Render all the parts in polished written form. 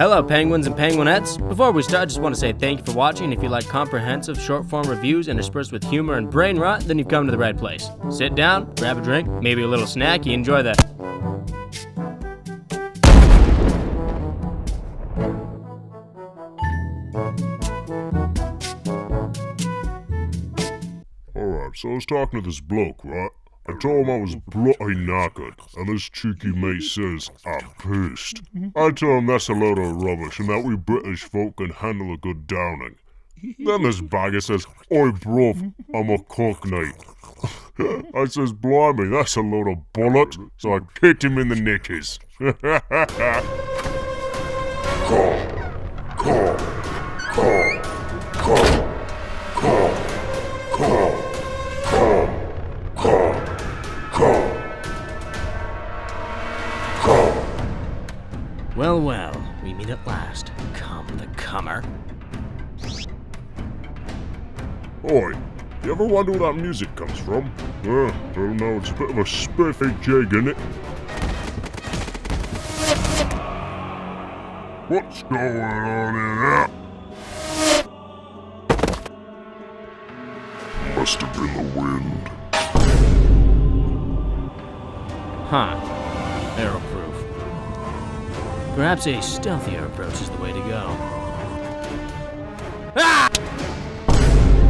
Hello penguins and penguinettes. Before we start, I just want to say thank you for watching. If you like comprehensive short-form reviews interspersed with humor and brain rot, then you've come to the right place. Sit down, grab a drink, maybe a little snack, you enjoy that. Alright, so I was talking to this bloke, right? I told him I was bloody knackered, and this cheeky mate says I'm pissed. I told him that's a load of rubbish and that we British folk can handle a good downing. Then this bagger says, "Oi bruv, I'm a cockney." I says, "Blimey, that's a load of bollocks," so I kicked him in the knickers. Well, we meet at last. Come the comer. Oi, you ever wonder where that music comes from? I don't know, it's a bit of a spiffy jig, innit? What's going on in there? Must have been the wind. Huh. Arrow-proof. Perhaps a stealthier approach is the way to go. Ah!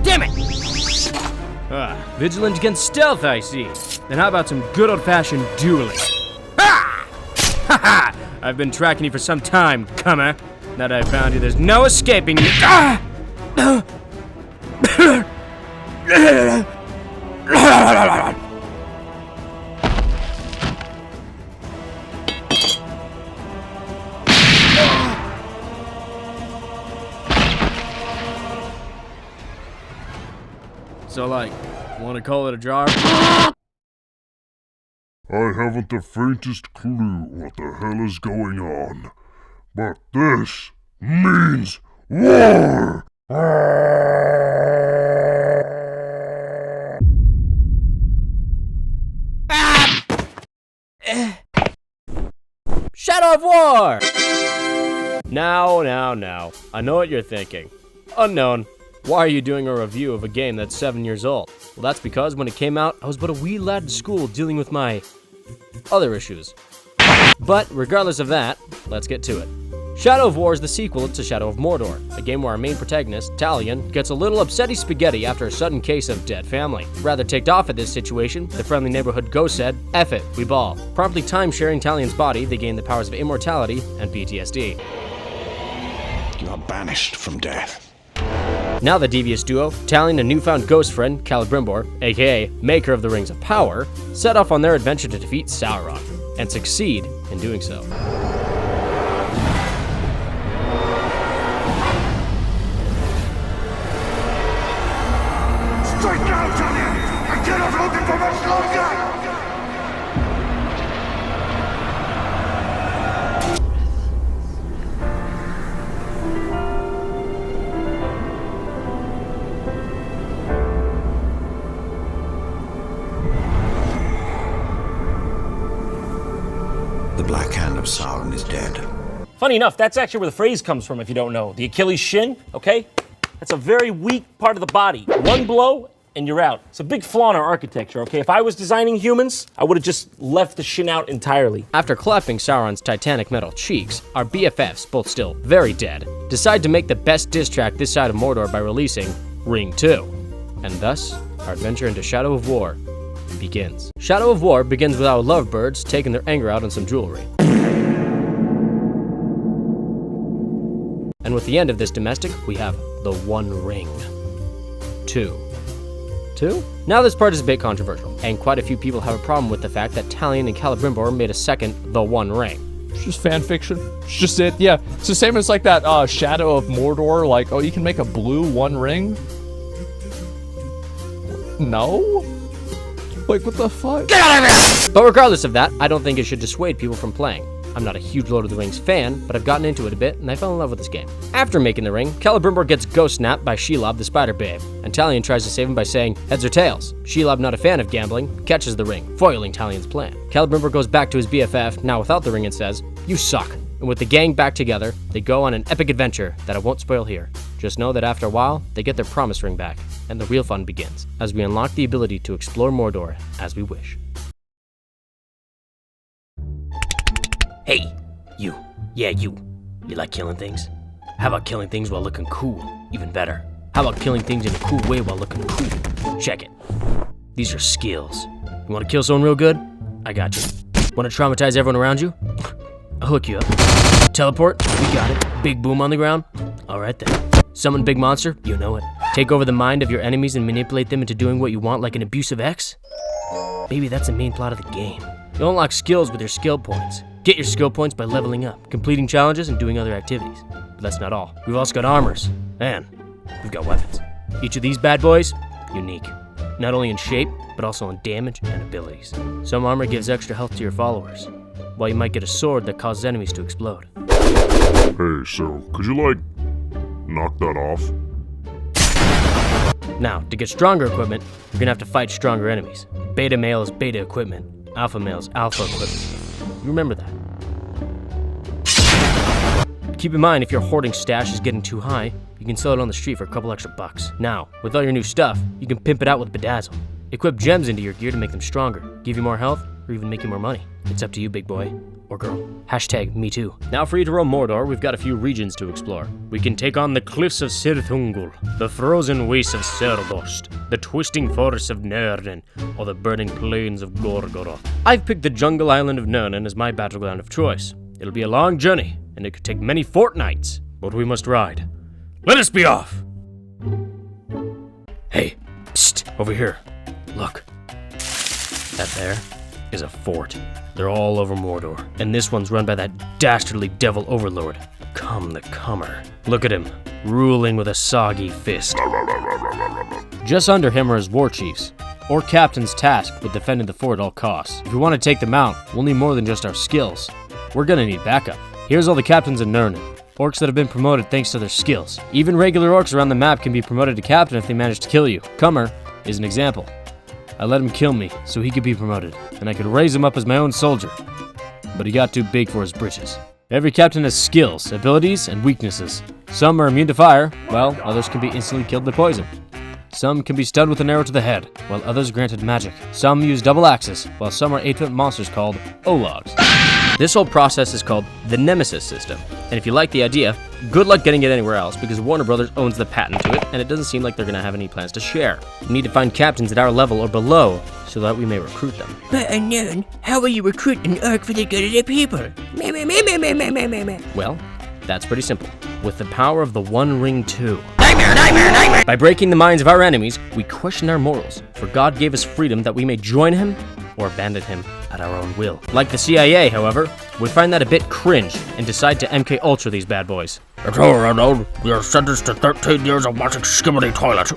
Damn it! Vigilant against stealth, I see. Then how about some good old-fashioned dueling? Ha! Ha ha! I've been tracking you for some time, comer. Now that I've found you, there's no escaping you. Ah! So, want to call it a jar? I haven't the faintest clue what the hell is going on, but this means war! Shadow of War! Now. I know what you're thinking. Unknown. Why are you doing a review of a game that's 7 years old? Well, that's because when it came out, I was but a wee lad in school dealing with my other issues. But regardless of that, let's get to it. Shadow of War is the sequel to Shadow of Mordor, a game where our main protagonist, Talion, gets a little upsetty spaghetti after a sudden case of dead family. Rather ticked off at this situation, the friendly neighborhood ghost said, "F it, we ball." Promptly time-sharing Talion's body, they gain the powers of immortality and PTSD. You are banished from death. Now the devious duo, Talion and newfound ghost friend, Celebrimbor, aka Maker of the Rings of Power, set off on their adventure to defeat Sauron, and succeed in doing so. Strike down, Talion! I cannot hold it for much longer! The Black Hand of Sauron is dead. Funny enough, that's actually where the phrase comes from if you don't know. The Achilles shin, okay? That's a very weak part of the body. One blow and you're out. It's a big flaw in our architecture, okay? If I was designing humans, I would have just left the shin out entirely. After cleffing Sauron's titanic metal cheeks, our BFFs, both still very dead, decide to make the best diss track this side of Mordor by releasing Ring 2. And thus, our adventure into Shadow of War begins. Shadow of War begins with our lovebirds taking their anger out on some jewelry. And with the end of this domestic, we have the One Ring. 2. Now this part is a bit controversial, and quite a few people have a problem with the fact that Talion and Celebrimbor made a second The One Ring. It's just fan fiction. It's just it, yeah. It's the same as like that Shadow of Mordor, like, oh, you can make a blue One Ring? No? Like, what the fuck? Get out of here! But regardless of that, I don't think it should dissuade people from playing. I'm not a huge Lord of the Rings fan, but I've gotten into it a bit, and I fell in love with this game. After making the ring, Celebrimbor gets ghost snapped by Shelob the Spider Babe, and Talion tries to save him by saying, heads or tails. Shelob, not a fan of gambling, catches the ring, foiling Talion's plan. Celebrimbor goes back to his BFF, now without the ring, and says, you suck. And with the gang back together, they go on an epic adventure that I won't spoil here. Just know that after a while, they get their promise ring back, and the real fun begins, as we unlock the ability to explore Mordor as we wish. Hey, you. Yeah, you. You like killing things? How about killing things while looking cool? Even better. How about killing things in a cool way while looking cool? Check it. These are skills. You want to kill someone real good? I got you. Want to traumatize everyone around you? I'll hook you up. Teleport? We got it. Big boom on the ground? Alright then. Summon big monster? You know it. Take over the mind of your enemies and manipulate them into doing what you want like an abusive ex? Maybe that's the main plot of the game. You unlock skills with your skill points. Get your skill points by leveling up, completing challenges, and doing other activities. But that's not all. We've also got armors. And we've got weapons. Each of these bad boys, unique. Not only in shape, but also in damage and abilities. Some armor gives extra health to your followers, while you might get a sword that causes enemies to explode. Hey, so, could you, like, knock that off? Now, to get stronger equipment, you're gonna have to fight stronger enemies. Beta male is beta equipment. Alpha male is alpha equipment. You remember that. Keep in mind, if your hoarding stash is getting too high, you can sell it on the street for a couple extra bucks. Now, with all your new stuff, you can pimp it out with Bedazzle. Equip gems into your gear to make them stronger, give you more health, or even make you more money. It's up to you, big boy. Or girl. Hashtag me too. Now for you to roam Mordor, we've got a few regions to explore. We can take on the cliffs of Sirthungul, the frozen wastes of Serdost, the twisting forests of Nirden, or the burning plains of Gorgoroth. I've picked the jungle island of Nirden as my battleground of choice. It'll be a long journey, and it could take many fortnights, but we must ride. Let us be off! Hey, psst, over here. Look. That there is a fort. They're all over Mordor, and this one's run by that dastardly devil overlord, Come the Comer. Look at him, ruling with a soggy fist. Just under him are his war chiefs, or captains tasked with defending the fort at all costs. If we want to take them out, we'll need more than just our skills. We're gonna need backup. Here's all the captains in Nirden. Orcs that have been promoted thanks to their skills. Even regular orcs around the map can be promoted to captain if they manage to kill you. Comer is an example. I let him kill me so he could be promoted, and I could raise him up as my own soldier. But he got too big for his britches. Every captain has skills, abilities, and weaknesses. Some are immune to fire, while others can be instantly killed by poison. Some can be stunned with an arrow to the head, while others granted magic. Some use double axes, while some are 8-foot monsters called Ologs. This whole process is called the Nemesis system, and if you like the idea, good luck getting it anywhere else because Warner Brothers owns the patent to it, and it doesn't seem like they're going to have any plans to share. We need to find captains at our level or below so that we may recruit them. But unknown, how will you recruit an orc for the good of the people? Well, that's pretty simple. With the power of the One Ring 2. Nightmare! By breaking the minds of our enemies, we question our morals, for God gave us freedom that we may join him or abandon him at our own will. Like the CIA, however, we find that a bit cringe and decide to MK Ultra these bad boys. It's over, Arnold. You're sentenced to 13 years of watching Skimmity Toilet.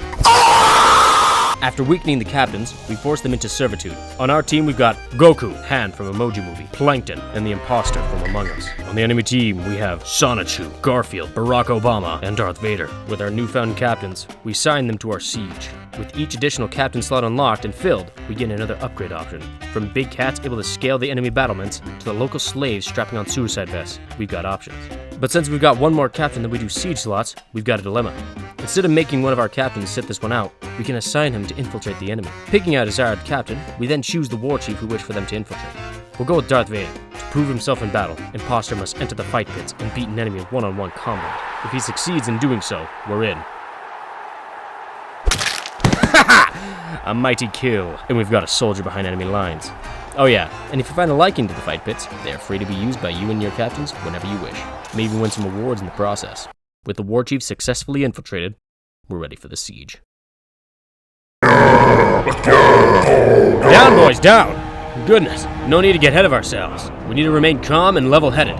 After weakening the captains, we force them into servitude. On our team, we've got Goku, Han from Emoji Movie, Plankton, and the Imposter from Among Us. On the enemy team, we have Sonichu, Garfield, Barack Obama, and Darth Vader. With our newfound captains, we sign them to our siege. With each additional captain slot unlocked and filled, we get another upgrade option. From big cats able to scale the enemy battlements, to the local slaves strapping on suicide vests, we've got options. But since we've got one more captain than we do siege slots, we've got a dilemma. Instead of making one of our captains sit this one out, we can assign him to infiltrate the enemy. Picking our desired captain, we then choose the war chief we wish for them to infiltrate. We'll go with Darth Vader. To prove himself in battle, Imposter must enter the fight pits and beat an enemy in one-on-one combat. If he succeeds in doing so, we're in. A mighty kill, and we've got a soldier behind enemy lines. Oh yeah, and if you find a liking to the fight pits, they are free to be used by you and your captains whenever you wish. You may even win some awards in the process. With the war chief successfully infiltrated, we're ready for the siege. Down, boys, down! Goodness, no need to get ahead of ourselves. We need to remain calm and level-headed.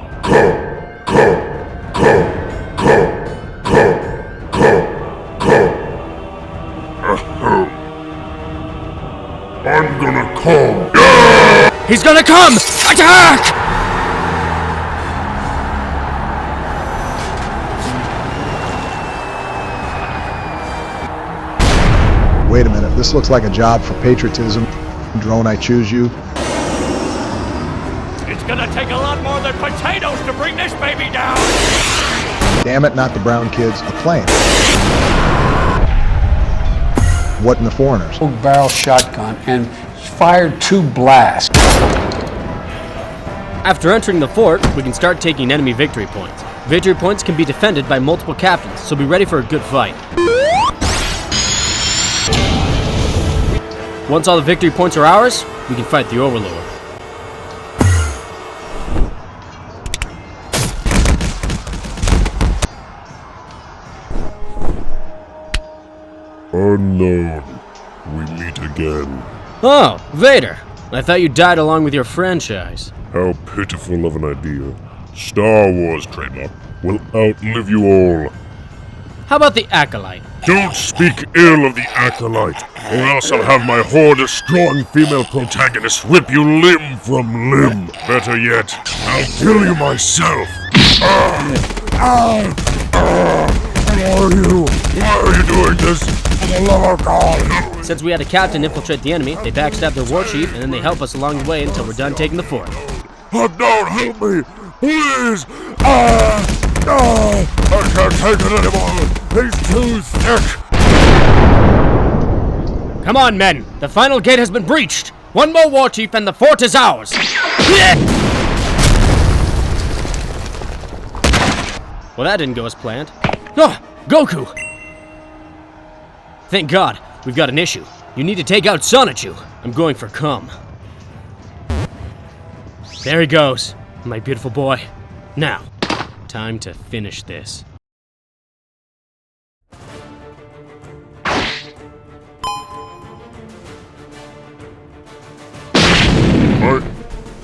I'm gonna come. He's gonna come! Attack! Wait a minute, this looks like a job for patriotism. Drone, I choose you. It's gonna take a lot more than potatoes to bring Bring this baby down! Damn it, not the brown kids, the plane. What in the foreigners? Barrel shotgun and fired 2 blasts. After entering the fort, we can start taking enemy victory points. Victory points can be defended by multiple captains, so be ready for a good fight. Once all the victory points are ours, we can fight the Overlord. Unknown. We meet again. Oh, Vader! I thought you died along with your franchise. How pitiful of an idea. Star Wars trademark will outlive you all. How about the Acolyte? Don't speak ill of the Acolyte, or else I'll have my horde of strong female protagonists rip you limb from limb. Better yet, I'll kill you myself. Who are you? Why are you doing this? For the love of God! Since we had a captain infiltrate the enemy, they backstab their war chief, and then they help us along the way until we're done taking the fort. Don't help me! Please! I can't take it anymore! He's too thick! Come on, men! The final gate has been breached! One more war chief and the fort is ours! Well, that didn't go as planned. Oh, Goku! Thank God, we've got an issue. You need to take out Sonichu. I'm going for cum. There he goes, my beautiful boy. Now, time to finish this.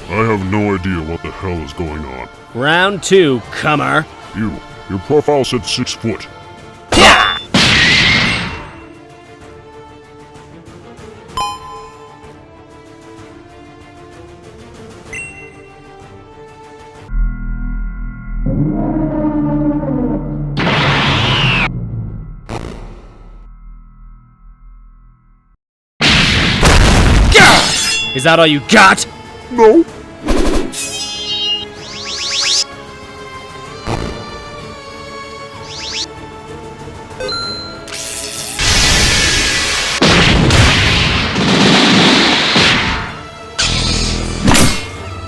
I have no idea what the hell is going on. Round 2, cummer. Your profile said 6 foot. Is that all you got? No.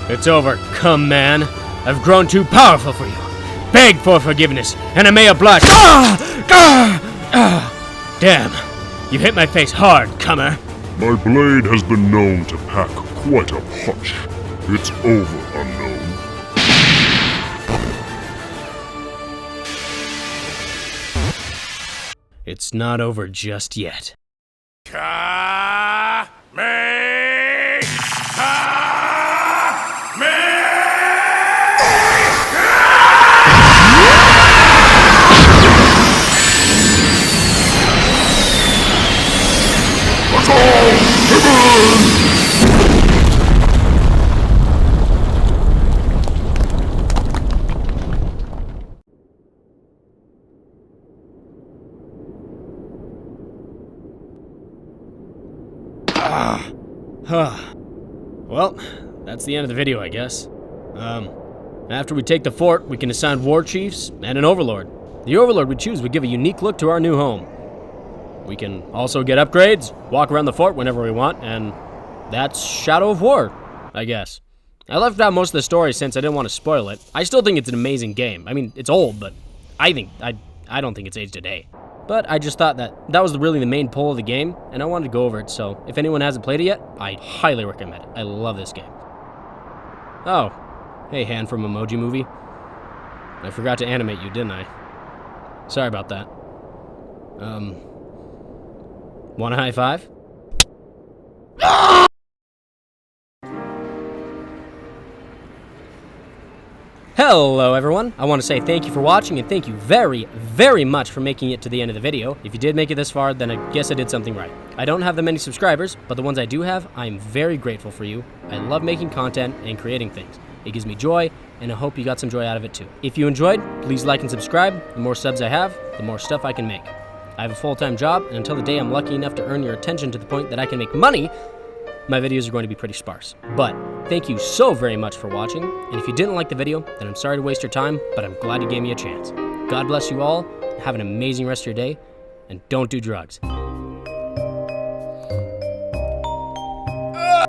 It's over, cum man. I've grown too powerful for you. Beg for forgiveness, and I may oblige. Damn, you hit my face hard, cummer. My blade has been known to pack quite a punch. It's over, Unknown. It's not over just yet. Well, that's the end of the video, I guess. After we take the fort, we can assign war chiefs and an overlord. The overlord we choose would give a unique look to our new home. We can also get upgrades, walk around the fort whenever we want, and that's Shadow of War, I guess. I left out most of the story since I didn't want to spoil it. I still think it's an amazing game. I mean, it's old, but I don't think it's aged today. But I just thought that was really the main pull of the game, and I wanted to go over it, so if anyone hasn't played it yet, I highly recommend it. I love this game. Oh, hey, Han from Emoji Movie. I forgot to animate you, didn't I? Sorry about that. Want a high five? Hello everyone, I want to say thank you for watching and thank you very, very much for making it to the end of the video. If you did make it this far, then I guess I did something right. I don't have that many subscribers, but the ones I do have, I'm very grateful for you. I love making content and creating things. It gives me joy, and I hope you got some joy out of it too. If you enjoyed, please like and subscribe. The more subs I have, the more stuff I can make. I have a full-time job, and until the day I'm lucky enough to earn your attention to the point that I can make money, my videos are going to be pretty sparse. But thank you so very much for watching, and if you didn't like the video, then I'm sorry to waste your time, but I'm glad you gave me a chance. God bless you all, have an amazing rest of your day, and don't do drugs.